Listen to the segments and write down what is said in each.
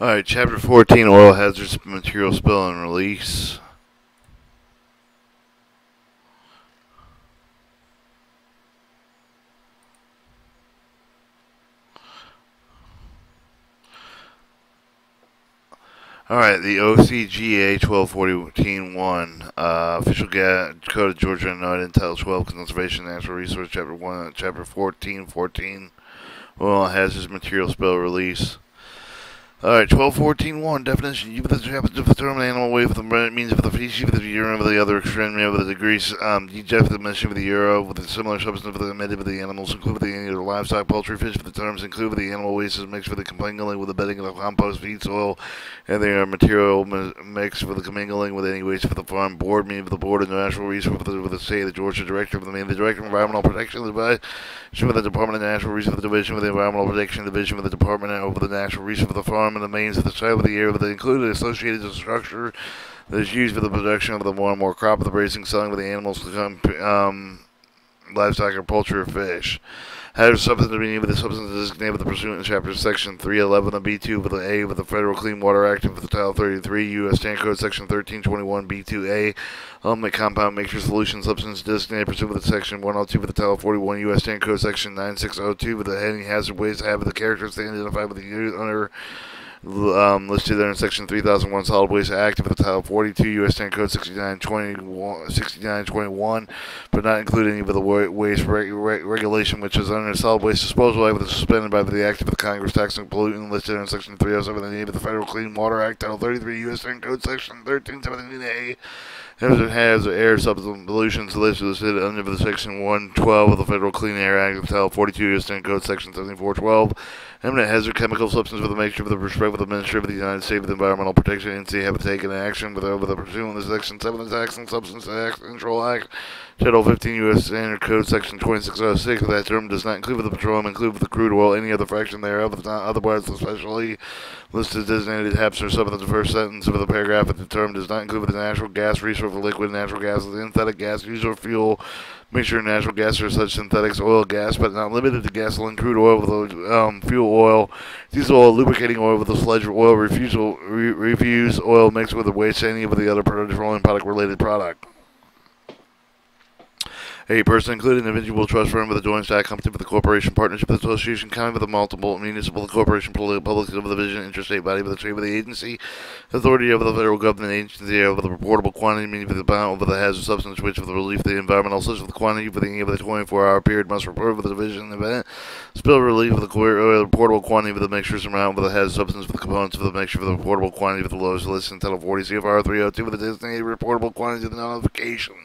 Alright, Chapter 14, Oil Hazardous Material Spill and Release. Alright, the OCGA 1214-1, Official Code of Georgia Noted, Title 12, Conservation and Natural Resource, Chapter 1, Chapter 14, Oil Hazardous Material Spill Release. Alright, 1214.1 definition. You the happens to determine animal weight with the means of the species with the urine with the other extremity of the degrees, deject the mission with the euro with a similar substance with the emitted with the animals, include with the any other livestock, poultry, fish with the terms, include with the animal waste is mixed with the commingling with the bedding of the compost, feed, soil, and the material mixed with the commingling with any waste for the farm board, meaning with the board of the natural resource with the state of the Georgia director of the director of environmental protection with the Department of Natural Resources, the division with the environmental protection division with the department over the natural resource of the farm and the mains of the site of the air with the included associated structure that is used for the production of the more and more crop of the raising, selling with the animals, livestock or poultry or fish. Hazardous substance to be named with the substance designated with the pursuant in Chapter Section 311 of B2 with the A with the Federal Clean Water Act and with the Title 33 U.S. Stand Code Section 1321 B2A. Ultimate compound mixture solution substance designated pursuant with the Section 102 with the Title 41 U.S. Stand Code Section 9602 with the heading hazard waste to have the characters identified with the unit under listed there in Section 3001 Solid Waste Act with the Title 42 U.S. Stand Code 6921, but not include any of the waste regulation which is under the Solid Waste Disposal Act with the suspended by the Act of the Congress Taxing Pollutant listed in Section 307 of the name of the Federal Clean Water Act, Title 33 U.S. Stand Code Section 1317A. Has air substance pollutions listed under the Section 112 of the Federal Clean Air Act of Title 42 U.S. Code Section 7412. Eminent hazard chemical substance with the mixture of the respect of the Ministry of the United States with Environmental Protection Agency have taken action with the pursuant of the Section 7 of the Tax and Substance Control Act, Title 15 U.S. Standard Code Section 2606. That term does not include with the petroleum, include with the crude oil, any other fraction thereof, if not otherwise especially listed designated HAPs or sub of the first sentence of the paragraph. If the term does not include with the natural gas resource, liquid natural gas, synthetic gas, user fuel, mixture of natural gas or such synthetics, oil, gas, but not limited to gasoline, crude oil with fuel oil, diesel oil, lubricating oil with a sludge oil, refuse oil mixed with the waste, any of the other petroleum product related product. A person, including an individual trust firm with a joint stock company with a corporation partnership with association, county with a multiple municipal corporation, public division, interstate body with a trade with the agency, authority over the federal government agency over the reportable quantity, meaning for the amount over the hazardous substance, which for the relief of the environmental system, the quantity for the end of the 24-hour period must report with the division event, spill relief of the reportable quantity of the mixtures amount with the hazardous substance for the components of the mixture for the reportable quantity of the lowest list in Title 40 CFR 302 with the designated reportable quantity of the notification.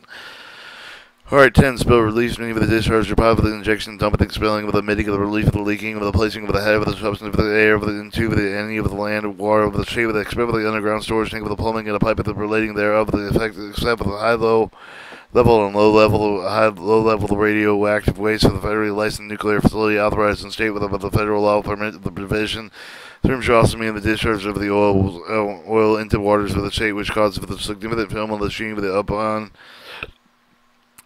Alright, 10. Spill release, meaning with the discharge or positive injection, dump, expelling with the emitting of the relief of the leaking, with the placing of the head of the substance of the air, with the into with the any of the land of water, with the shape of the expel with the underground storage tank, with the plumbing and a pipe with the relating thereof, with the effect except with the high-low level and low level radioactive waste of the federally licensed nuclear facility authorized in state with the federal law permit of the provision. Term should also mean the discharge of the oil into waters with a shape which causes the significant film on the sheen with the upon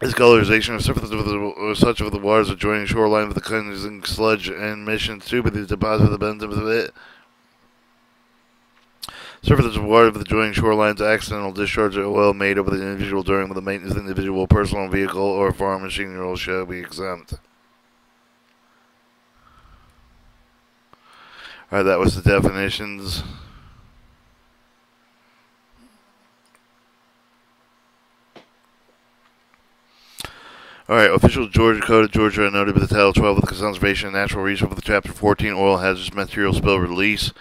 discolorization of surface of such of the waters adjoining shoreline with the cleansing sludge and emission tube with the deposit of the bends of it. Surface of water with the adjoining shorelines, accidental discharge of oil made over the individual during the maintenance of the individual personal vehicle or farm machinery shall be exempt. Alright, that was the definitions. Alright, official Georgia Code of Georgia noted with the Title 12 of the Conservation and Natural Resource with the Chapter 14 Oil Hazardous Material Spill Release,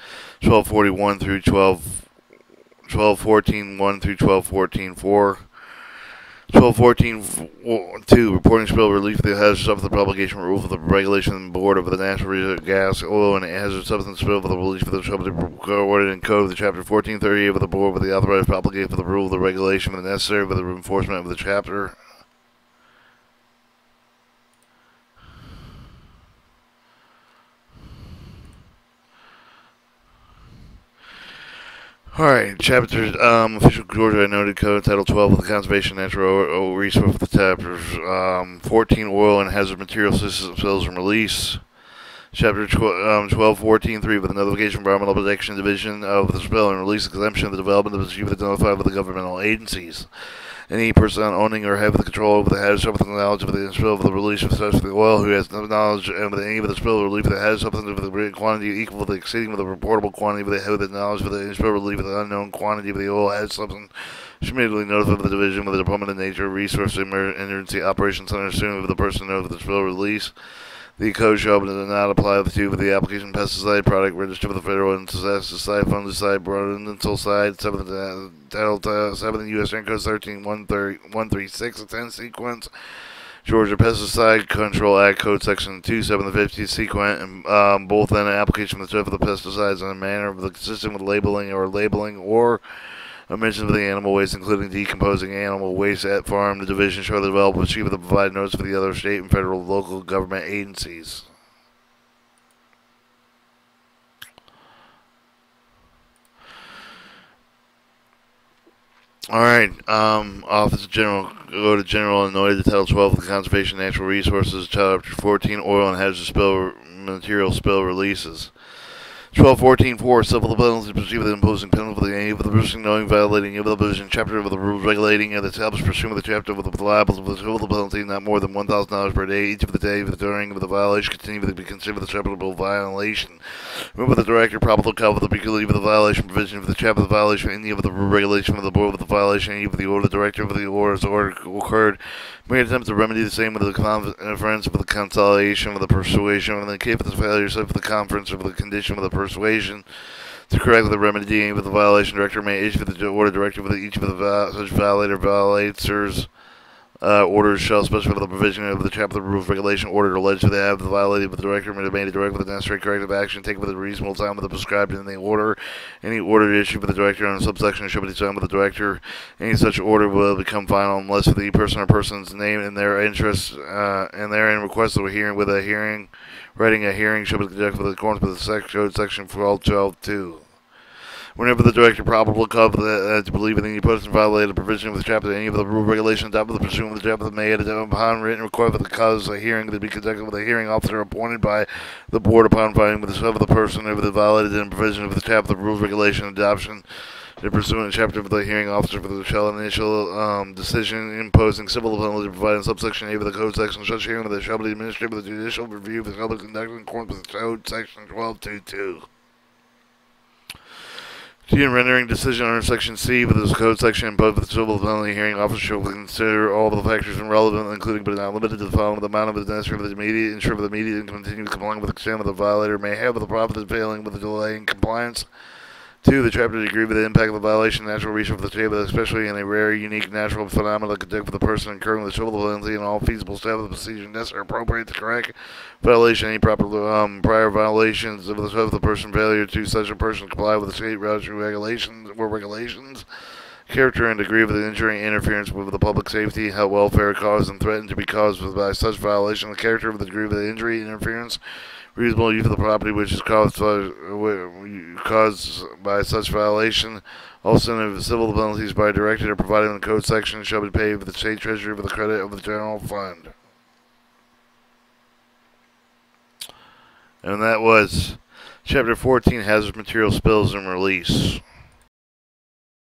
1241 through 1214.1 through 1214.4. 1214.2 Reporting spill relief of the hazardous substance publication rule for the regulation board over the natural resource gas, oil, and hazardous substance spill for the relief of the subject recorded in code of the chapter 1438 of the board with the authorized propagate for the rule of the regulation for the necessary for the enforcement of the chapter. Alright, chapter, official Georgia noted code, title 12 of the Conservation of Natural Resource for the chapters, 14 oil and hazard material systems spills and release, Chapter 1214.3 with the Notification Environmental Protection Division of the spill and release exemption of the development of the chief identified with the governmental agencies. Any person owning or having the control over the hazardous substance with the knowledge of the spill of the release of such the oil who has no knowledge of any of the spill or relief of the hazardous substance of the quantity equal to the exceeding of the reportable quantity of the knowledge of the spill relief of the unknown quantity of the oil hazardous substance should immediately notify the division with the Department of Nature Resource Emergency Operations Center assuming of the person of the spill release. The code shall not apply to the application pesticide product registered with the Federal Insecticide, Fungicide, Brodentalcide, 7 U.S. Code 13136, 10 sequence. Georgia Pesticide Control Act Code Section 2750 sequence, and both in an application of the pesticides in a manner consistent with labeling or omission of the animal waste, including decomposing animal waste at farm. The division shall develop and achieve the provide notice for the other state and federal local government agencies. Alright, Office of General, go to General Illinois to Title 12 of the Conservation of Natural Resources, Chapter 14, Oil and Hazardous Material Spill Releases. 12.14.4 Civil penalties pursuant to the imposing penalty for the any of the person knowing violating of the provision chapter of the rules regulating and established pursuant to the chapter of the liable for the civil penalty not more than $1,000 per day each of the day of the during of the violation continue to be considered the charitable violation. Remember the director probable cause of the peculiar of the violation provision of the chapter of the violation any of the regulation of the board of the violation any of the order the director of the orders order occurred may attempt to remedy the same with the conference with the consolidation with the persuasion and the case of the failure so for the conference of the condition with the persuasion to correct the remedy with the violation director may issue the order directive with each of the such violators orders shall specify the provision of the chapter of the rules regulation order alleged to have the violated with the director may be direct with the necessary corrective action taken with a reasonable time with the prescribed in the order. Any order issued by the director on a subsection shall be signed with the director. Any such order will become final unless the person or persons named in their interest and therein request of a hearing with a hearing. Writing a hearing shall be conducted with accordance with the code section 12.12.2. Whenever the director probable cause to believe that any person violated a provision of the chapter, any of the rule regulations adopted the pursuant of the chapter may, upon written request for the cause of a hearing to be conducted with a hearing officer appointed by the board upon finding with the person over the violated in provision of the chapter, the rules regulation adoption. The pursuant chapter of the hearing officer for the shall initial decision imposing civil penalty providing subsection A of the code section such hearing that shall be administered with a judicial review for public conduct in accordance with the code section 12.2.2. In rendering decision under Section C with this code section imposed with the civil penalty hearing officer shall consider all the factors relevant, including but not limited to the following: the amount of the necessary for the immediate, ensure for the immediate and continue complying with the extent of the violator may have with the profit of failing with the delay in compliance. 2. The chapter degree with the impact of the violation of natural resource of the table, especially in a rare, unique natural phenomenon that could take for the person incurring the civil penalty and all feasible steps of the procedure necessary appropriate to correct violation, any proper prior violations of the person failure to such a person comply with the state regulations, character and degree of the injury and interference with the public safety, health, welfare caused and threatened to be caused by such violation, the character of the degree of the injury and interference, reasonable use of the property which is caused by such violation. Also, civil penalties by directed or provided in the code section shall be paid with the state treasury for the credit of the general fund. And that was Chapter 14, Hazardous Material Spills and Release.